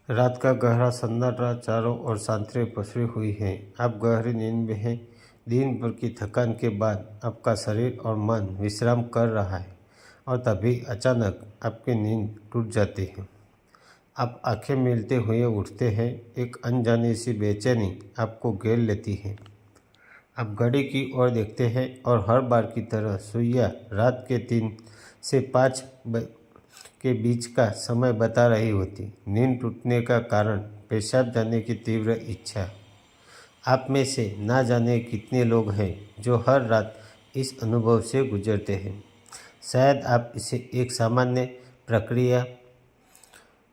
रात का गहरा सन्नाटा चारों ओर शांति पसरी हुई है। आप गहरी नींद में हैं। दिन भर की थकान के बाद आपका शरीर और मन विश्राम कर रहा है और तभी अचानक आपकी नींद टूट जाती है। आप आंखें मिलते हुए उठते हैं। एक अनजानी सी बेचैनी आपको घेर लेती है। आप घड़ी की ओर देखते हैं और हर बार की तरह सुइयाँ रात के 3 से 5 के बीच का समय बता रही होती। नींद टूटने का कारण पेशाब जाने की तीव्र इच्छा। आप में से ना जाने कितने लोग हैं जो हर रात इस अनुभव से गुजरते हैं। शायद आप इसे एक सामान्य प्रक्रिया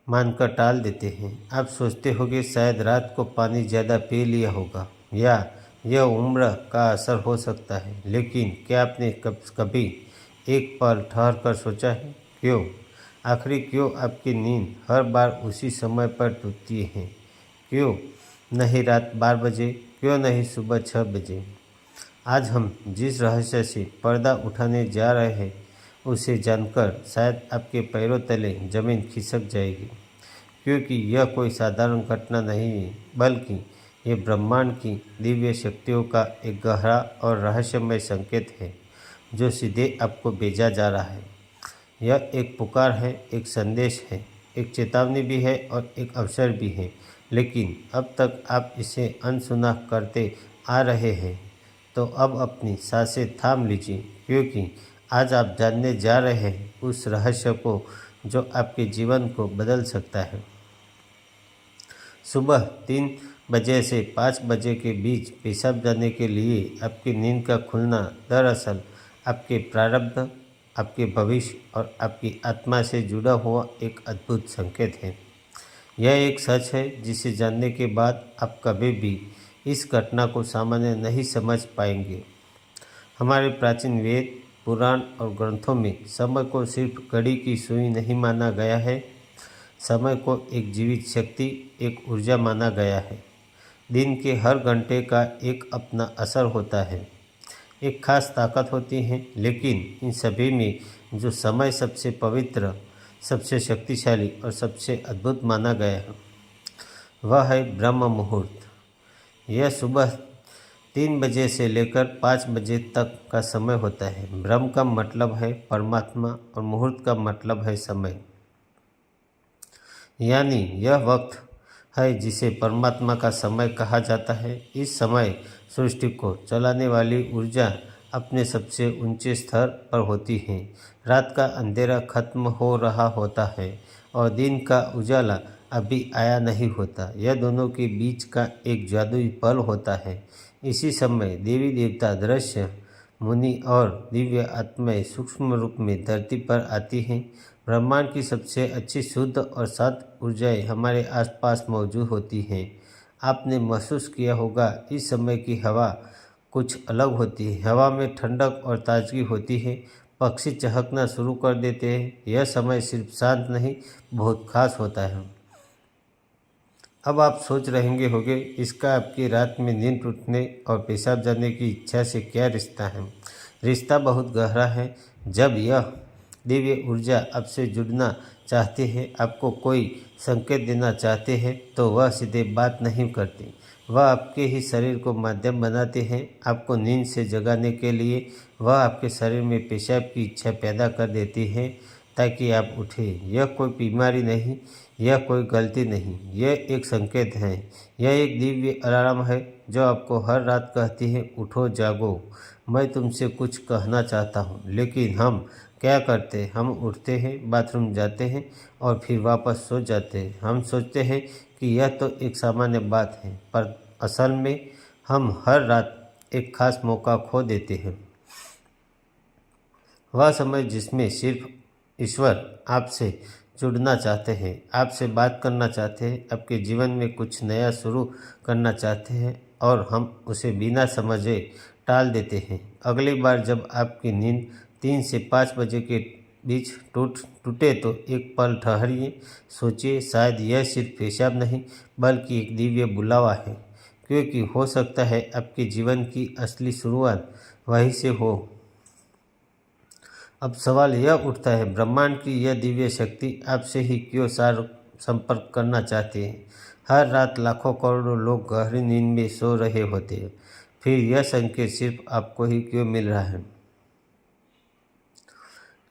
मानकर टाल देते हैं। आप सोचते होंगे शायद रात को पानी ज़्यादा पी लिया होगा या यह उम्र का असर हो सकता है। लेकिन क्या आपने कभी एक पल ठहर कर सोचा है क्यों क्यों आपकी नींद हर बार उसी समय पर टूटती है? क्यों नहीं रात 12 बजे, क्यों नहीं सुबह 6 बजे? आज हम जिस रहस्य से पर्दा उठाने जा रहे हैं उसे जानकर शायद आपके पैरों तले जमीन खिसक जाएगी, क्योंकि यह कोई साधारण घटना नहीं है, बल्कि ये ब्रह्मांड की दिव्य शक्तियों का एक गहरा और रहस्यमय संकेत है जो सीधे आपको भेजा जा रहा है। यह एक पुकार है, एक संदेश है, एक चेतावनी भी है और एक अवसर भी है। लेकिन अब तक आप इसे अनसुना करते आ रहे हैं, तो अब अपनी सांसें थाम लीजिए, क्योंकि आज आप जानने जा रहे हैं उस रहस्य को जो आपके जीवन को बदल सकता है। सुबह 3 बजे से 5 बजे के बीच पेशाब जाने के लिए आपकी नींद का खुलना दरअसल आपके प्रारब्ध, आपके भविष्य और आपकी आत्मा से जुड़ा हुआ एक अद्भुत संकेत है। यह एक सच है जिसे जानने के बाद आप कभी भी इस घटना को सामान्य नहीं समझ पाएंगे। हमारे प्राचीन वेद, पुराण और ग्रंथों में समय को सिर्फ घड़ी की सुई नहीं माना गया है। समय को एक जीवित शक्ति, एक ऊर्जा माना गया है। दिन के हर घंटे का एक अपना असर होता है, एक खास ताकत होती है। लेकिन इन सभी में जो समय सबसे पवित्र, सबसे शक्तिशाली और सबसे अद्भुत माना गया है वह है ब्रह्म मुहूर्त। यह सुबह 3 बजे से लेकर 5 बजे तक का समय होता है। ब्रह्म का मतलब है परमात्मा और मुहूर्त का मतलब है समय, यानी यह वक्त है जिसे परमात्मा का समय कहा जाता है। इस समय सृष्टि को चलाने वाली ऊर्जा अपने सबसे ऊंचे स्तर पर होती है। रात का अंधेरा खत्म हो रहा होता है और दिन का उजाला अभी आया नहीं होता। यह दोनों के बीच का एक जादुई पल होता है। इसी समय देवी देवता, दृश्य मुनि और दिव्य आत्माएं सूक्ष्म रूप में धरती पर आती हैं। ब्रह्मांड की सबसे अच्छी शुद्ध और शांत ऊर्जाएं हमारे आसपास मौजूद होती हैं। आपने महसूस किया होगा इस समय की हवा कुछ अलग होती है। हवा में ठंडक और ताजगी होती है। पक्षी चहकना शुरू कर देते हैं। यह समय सिर्फ शांत नहीं, बहुत खास होता है। अब आप सोच रहेंगे होंगे इसका आपकी रात में नींद टूटने और पेशाब जाने की इच्छा से क्या रिश्ता है? रिश्ता बहुत गहरा है। जब यह दिव्य ऊर्जा आपसे जुड़ना चाहते हैं, आपको कोई संकेत देना चाहते हैं, तो वह सीधे बात नहीं करती। वह आपके ही शरीर को माध्यम बनाते हैं आपको नींद से जगाने के लिए। वह आपके शरीर में पेशाब की इच्छा पैदा कर देती है ताकि आप उठें। यह कोई बीमारी नहीं, यह कोई गलती नहीं, यह एक संकेत है। यह एक दिव्य अलार्म है जो आपको हर रात कहती है, उठो, जागो, मैं तुमसे कुछ कहना चाहता हूँ। लेकिन हम क्या करते हैं? हम उठते हैं, बाथरूम जाते हैं और फिर वापस सो जाते हैं। हम सोचते हैं कि यह तो एक सामान्य बात है, पर असल में हम हर रात एक खास मौका खो देते हैं। वह समय जिसमें सिर्फ ईश्वर आपसे जुड़ना चाहते हैं, आपसे बात करना चाहते हैं, आपके जीवन में कुछ नया शुरू करना चाहते हैं और हम उसे बिना समझे टाल देते हैं। अगली बार जब आपकी नींद 3 से 5 बजे के बीच टूटे तो एक पल ठहरिए, सोचिए, शायद यह सिर्फ पेशाब नहीं बल्कि एक दिव्य बुलावा है, क्योंकि हो सकता है आपके जीवन की असली शुरुआत वहीं से हो। अब सवाल यह उठता है, ब्रह्मांड की यह दिव्य शक्ति आपसे ही क्यों संपर्क करना चाहते हैं। हर रात लाखों करोड़ों लोग गहरी नींद में सो रहे होते हैं, फिर यह संकेत सिर्फ आपको ही क्यों मिल रहा है?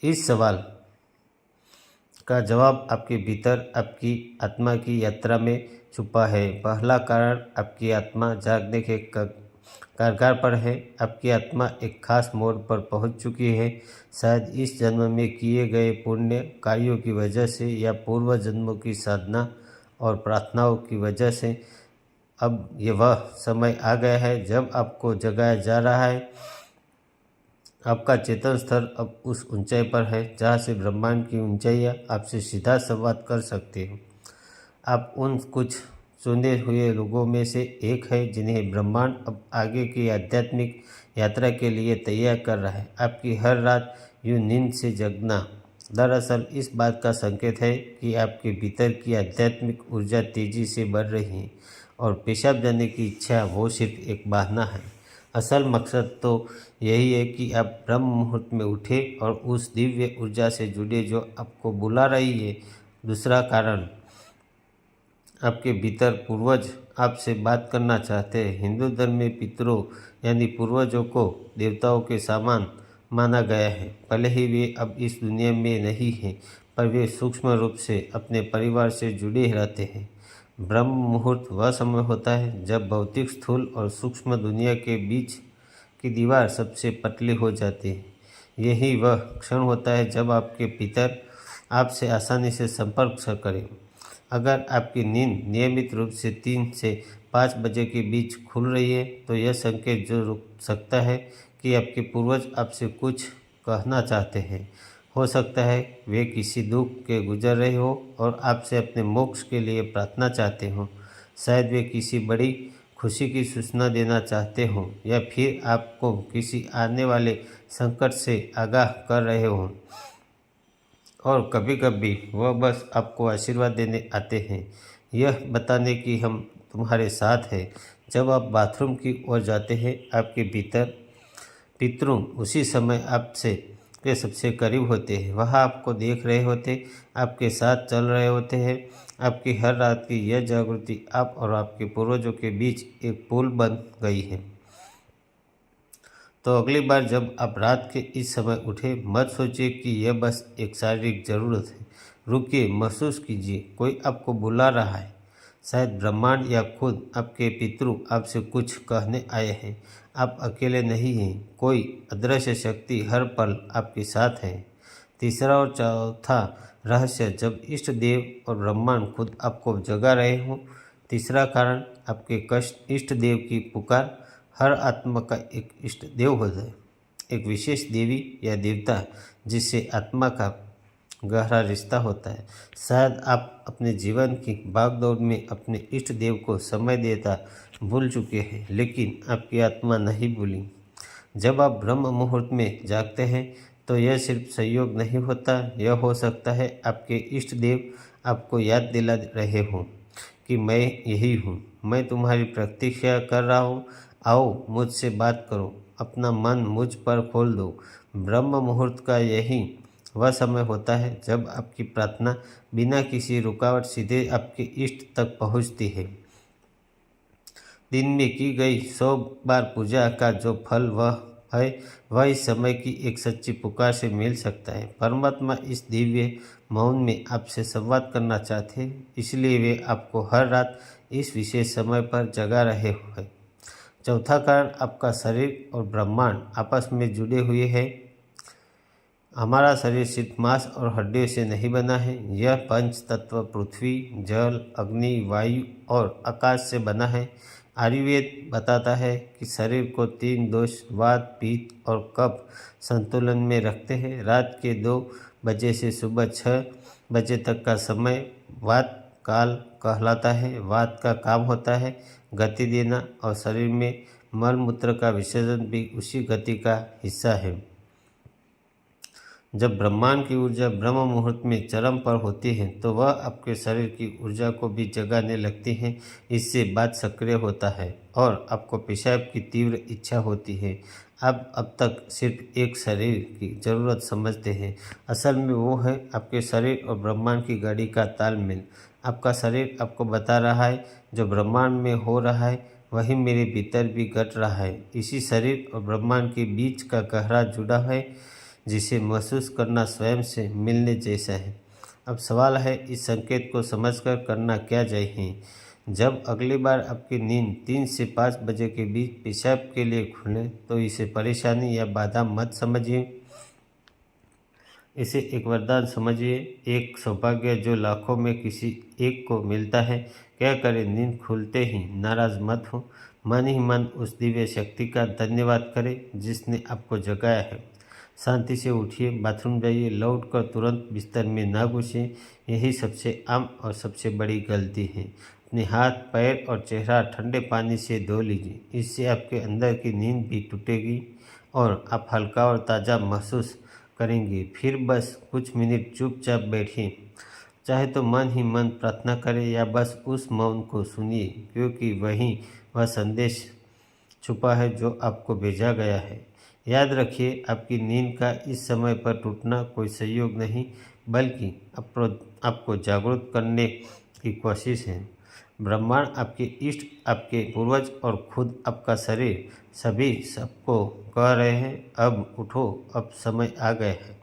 इस सवाल का जवाब आपके भीतर आपकी आत्मा की यात्रा में छुपा है। पहला कारण आपकी आत्मा जागने के कारगर पर है। आपकी आत्मा एक खास मोड़ पर पहुंच चुकी है, शायद इस जन्म में किए गए पुण्य कार्यों की वजह से या पूर्व जन्मों की साधना और प्रार्थनाओं की वजह से। अब ये वह समय आ गया है जब आपको जगाया जा रहा है। आपका चेतन स्तर अब उस ऊंचाई पर है जहाँ से ब्रह्मांड की ऊंचाइयाँ आपसे सीधा संवाद कर सकते हो। आप उन कुछ चुने हुए लोगों में से एक है जिन्हें ब्रह्मांड अब आगे की आध्यात्मिक यात्रा के लिए तैयार कर रहा है। आपकी हर रात यूं नींद से जगना दरअसल इस बात का संकेत है कि आपके भीतर की आध्यात्मिक ऊर्जा तेजी से बढ़ रही है और पेशाब जाने की इच्छा वो सिर्फ एक बहाना है। असल मकसद तो यही है कि आप ब्रह्म मुहूर्त में उठे और उस दिव्य ऊर्जा से जुड़े जो आपको बुला रही है। दूसरा कारण आपके भीतर पूर्वज आपसे बात करना चाहते हैं। हिंदू धर्म में पितरों यानी पूर्वजों को देवताओं के समान माना गया है। भले ही वे अब इस दुनिया में नहीं हैं, पर वे सूक्ष्म रूप से अपने परिवार से जुड़े रहते हैं। ब्रह्म मुहूर्त वह समय होता है जब भौतिक स्थूल और सूक्ष्म दुनिया के बीच की दीवार सबसे पतली हो जाती है। यही वह क्षण होता है जब आपके पितर आपसे आसानी से संपर्क करें। अगर आपकी नींद नियमित रूप से 3 से 5 बजे के बीच खुल रही है तो यह संकेत जो रुक सकता है कि आपके पूर्वज आपसे कुछ कहना चाहते हैं। हो सकता है वे किसी दुख के गुजर रहे हो और आपसे अपने मोक्ष के लिए प्रार्थना चाहते हो। शायद वे किसी बड़ी खुशी की सूचना देना चाहते हो या फिर आपको किसी आने वाले संकट से आगाह कर रहे हो। और कभी कभी वह बस आपको आशीर्वाद देने आते हैं, यह बताने कि हम तुम्हारे साथ हैं। जब आप बाथरूम की ओर जाते हैं, आपके भीतर पितरों उसी समय आपसे के सबसे करीब होते हैं। वह आपको देख रहे होते, आपके साथ चल रहे होते हैं। आपकी हर रात की यह जागृति आप और आपके पूर्वजों के बीच एक पुल बन गई है। तो अगली बार जब आप रात के इस समय उठे, मत सोचिए कि यह बस एक शारीरिक ज़रूरत है। रुकिए, महसूस कीजिए, कोई आपको बुला रहा है। शायद ब्रह्मांड या खुद आपके पितृ आपसे कुछ कहने आए हैं। आप अकेले नहीं हैं, कोई अदृश्य शक्ति हर पल आपके साथ है। तीसरा और चौथा रहस्य, जब इष्ट देव और ब्रह्मांड खुद आपको जगा रहे हों। तीसरा कारण, आपके कष्ट इष्ट देव की पुकार। हर आत्मा का एक इष्ट देव होता है, एक विशेष देवी या देवता जिससे आत्मा का गहरा रिश्ता होता है। शायद आप अपने जीवन की भागदौड़ में अपने इष्ट देव को समय देता भूल चुके हैं, लेकिन आपकी आत्मा नहीं भूली। जब आप ब्रह्म मुहूर्त में जागते हैं तो यह सिर्फ संयोग नहीं होता, यह हो सकता है आपके इष्ट देव आपको याद दिला रहे हों कि मैं यही हूँ, मैं तुम्हारी प्रतीक्षा कर रहा हूँ, आओ मुझसे बात करो, अपना मन मुझ पर खोल दो। ब्रह्म मुहूर्त का यही वह समय होता है जब आपकी प्रार्थना बिना किसी रुकावट सीधे आपके इष्ट तक पहुँचती है। दिन में की गई 100 बार पूजा का जो फल वह इस समय की एक सच्ची पुकार से मिल सकता है। परमात्मा इस दिव्य मौन में आपसे संवाद करना चाहते हैं, इसलिए वे आपको हर रात इस विशेष समय पर जगा रहे हैं। चौथा कारण, आपका शरीर और ब्रह्मांड आपस में जुड़े हुए हैं। हमारा शरीर सिर्फ मांस और हड्डियों से नहीं बना है, यह पंच तत्व पृथ्वी, जल, अग्नि, वायु और आकाश से बना है। आयुर्वेद बताता है कि शरीर को 3 दोष वात, पित्त और कफ संतुलन में रखते हैं। रात के 2 बजे से सुबह 6 बजे तक का समय वात काल कहलाता है। वात का काम होता है गति देना और शरीर में मल मूत्र का विसर्जन भी उसी गति का हिस्सा है। जब ब्रह्मांड की ऊर्जा ब्रह्म मुहूर्त में चरम पर होती है तो वह आपके शरीर की ऊर्जा को भी जगाने लगती है। इससे बात सक्रिय होता है और आपको पेशाब की तीव्र इच्छा होती है। आप अब तक सिर्फ एक शरीर की ज़रूरत समझते हैं, असल में वो है आपके शरीर और ब्रह्मांड की गाड़ी का तालमेल। आपका शरीर आपको बता रहा है जो ब्रह्मांड में हो रहा है वही मेरे भीतर भी घट रहा है। इसी शरीर और ब्रह्मांड के बीच का गहरा जुड़ा है जिसे महसूस करना स्वयं से मिलने जैसा है। अब सवाल है इस संकेत को समझकर करना क्या चाहिए। जब अगली बार आपकी नींद 3 से 5 बजे के बीच पेशाब के लिए खुले तो इसे परेशानी या बाधा मत समझिए, इसे एक वरदान समझिए, एक सौभाग्य जो लाखों में किसी एक को मिलता है। क्या करें, नींद खुलते ही नाराज मत हो, मन ही मन उस दिव्य शक्ति का धन्यवाद करें जिसने आपको जगाया है। शांति से उठिए, बाथरूम जाइए, लौटकर तुरंत बिस्तर में ना घुसें, यही सबसे आम और सबसे बड़ी गलती है। अपने हाथ, पैर और चेहरा ठंडे पानी से धो लीजिए, इससे आपके अंदर की नींद भी टूटेगी और आप हल्का और ताज़ा महसूस करेंगे। फिर बस कुछ मिनट चुपचाप बैठिए, चाहे तो मन ही मन प्रार्थना करें या बस उस मौन को सुनिए, क्योंकि वहीं वह संदेश छुपा है जो आपको भेजा गया है। याद रखिए, आपकी नींद का इस समय पर टूटना कोई संयोग नहीं, बल्कि आपको जागरूक करने की कोशिश है। ब्रह्मांड, आपके इष्ट, आपके पूर्वज और खुद आपका शरीर सभी सबको कह रहे हैं, अब उठो, अब समय आ गया है।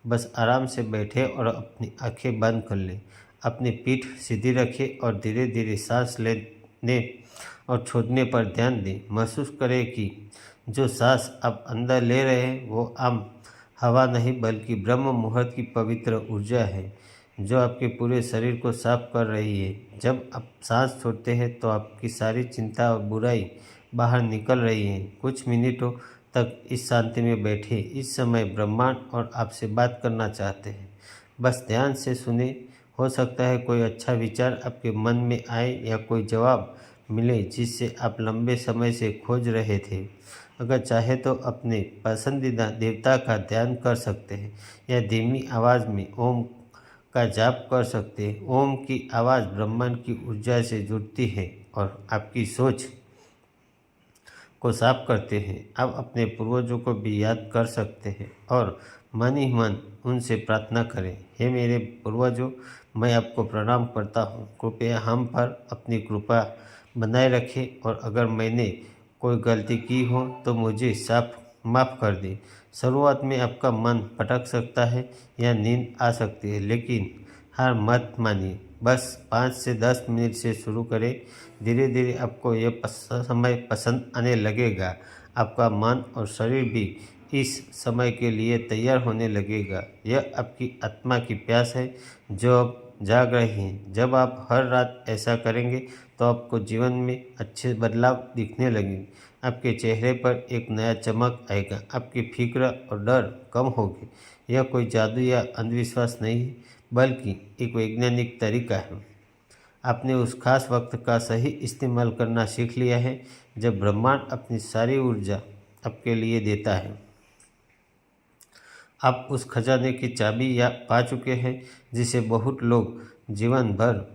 बस आराम से बैठे और अपनी आंखें बंद कर लें। अपनी पीठ सीधी रखें और धीरे धीरे सांस लेने और छोड़ने पर ध्यान दें। महसूस करें कि जो सांस आप अंदर ले रहे हैं वो आम हवा नहीं बल्कि ब्रह्म मुहूर्त की पवित्र ऊर्जा है जो आपके पूरे शरीर को साफ कर रही है। जब आप सांस छोड़ते हैं तो आपकी सारी चिंता और बुराई बाहर निकल रही है। कुछ मिनटों तक इस शांति में बैठे। इस समय ब्रह्मांड और आपसे बात करना चाहते हैं, बस ध्यान से सुने। हो सकता है कोई अच्छा विचार आपके मन में आए या कोई जवाब मिले जिससे आप लंबे समय से खोज रहे थे। अगर चाहे तो अपने पसंदीदा देवता का ध्यान कर सकते हैं या धीमी आवाज़ में ओम का जाप कर सकते हैं। ओम की आवाज़ ब्रह्मांड की ऊर्जा से जुड़ती है और आपकी सोच को साफ करते हैं। आप अपने पूर्वजों को भी याद कर सकते हैं और मन ही मन उनसे प्रार्थना करें, हे मेरे पूर्वजों, मैं आपको प्रणाम करता हूँ, कृपया हम पर अपनी कृपा बनाए रखें और अगर मैंने कोई गलती की हो तो मुझे माफ़ कर दें। शुरुआत में आपका मन भटक सकता है या नींद आ सकती है, लेकिन हार मत मानिए। बस 5 से 10 मिनट से शुरू करें। धीरे धीरे आपको यह समय पसंद आने लगेगा। आपका मन और शरीर भी इस समय के लिए तैयार होने लगेगा। यह आपकी आत्मा की प्यास है जो अब जाग रही है। जब आप हर रात ऐसा करेंगे तो आपको जीवन में अच्छे बदलाव दिखने लगेंगे। आपके चेहरे पर एक नया चमक आएगा, आपकी फिक्र और डर कम होगी। यह कोई जादू या अंधविश्वास नहीं है, बल्कि एक वैज्ञानिक तरीका है। आपने उस खास वक्त का सही इस्तेमाल करना सीख लिया है जब ब्रह्मांड अपनी सारी ऊर्जा आपके लिए देता है। आप उस खजाने की चाबी या पा चुके हैं जिसे बहुत लोग जीवन भर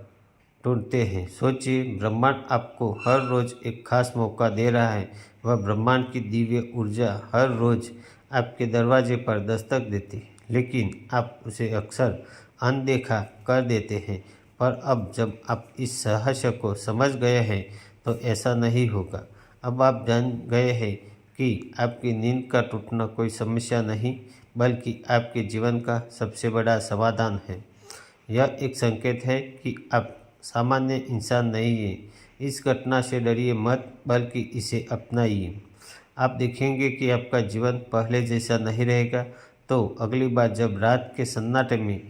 ढूंढते हैं। सोचिए, ब्रह्मांड आपको हर रोज़ एक खास मौका दे रहा है। वह ब्रह्मांड की दिव्य ऊर्जा हर रोज़ आपके दरवाजे पर दस्तक देती है, लेकिन आप उसे अक्सर अनदेखा कर देते हैं। पर अब जब आप इस रहस्य को समझ गए हैं तो ऐसा नहीं होगा। अब आप जान गए हैं कि आपकी नींद का टूटना कोई समस्या नहीं, बल्कि आपके जीवन का सबसे बड़ा समाधान है। यह एक संकेत है कि आप सामान्य इंसान नहीं है। इस घटना से डरिए मत, बल्कि इसे अपनाइए। आप देखेंगे कि आपका जीवन पहले जैसा नहीं रहेगा। तो अगली बार जब रात के सन्नाटे में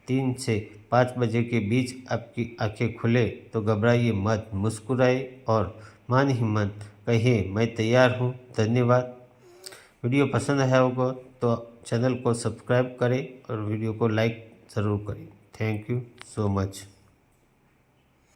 3 से 5 बजे के बीच आपकी आंखें खुले तो घबराइए मत, मुस्कुराए और मन ही मन कहिए, मैं तैयार हूँ। धन्यवाद। वीडियो पसंद आया होगा तो चैनल को सब्सक्राइब करें और वीडियो को लाइक ज़रूर करें। Thank you so much.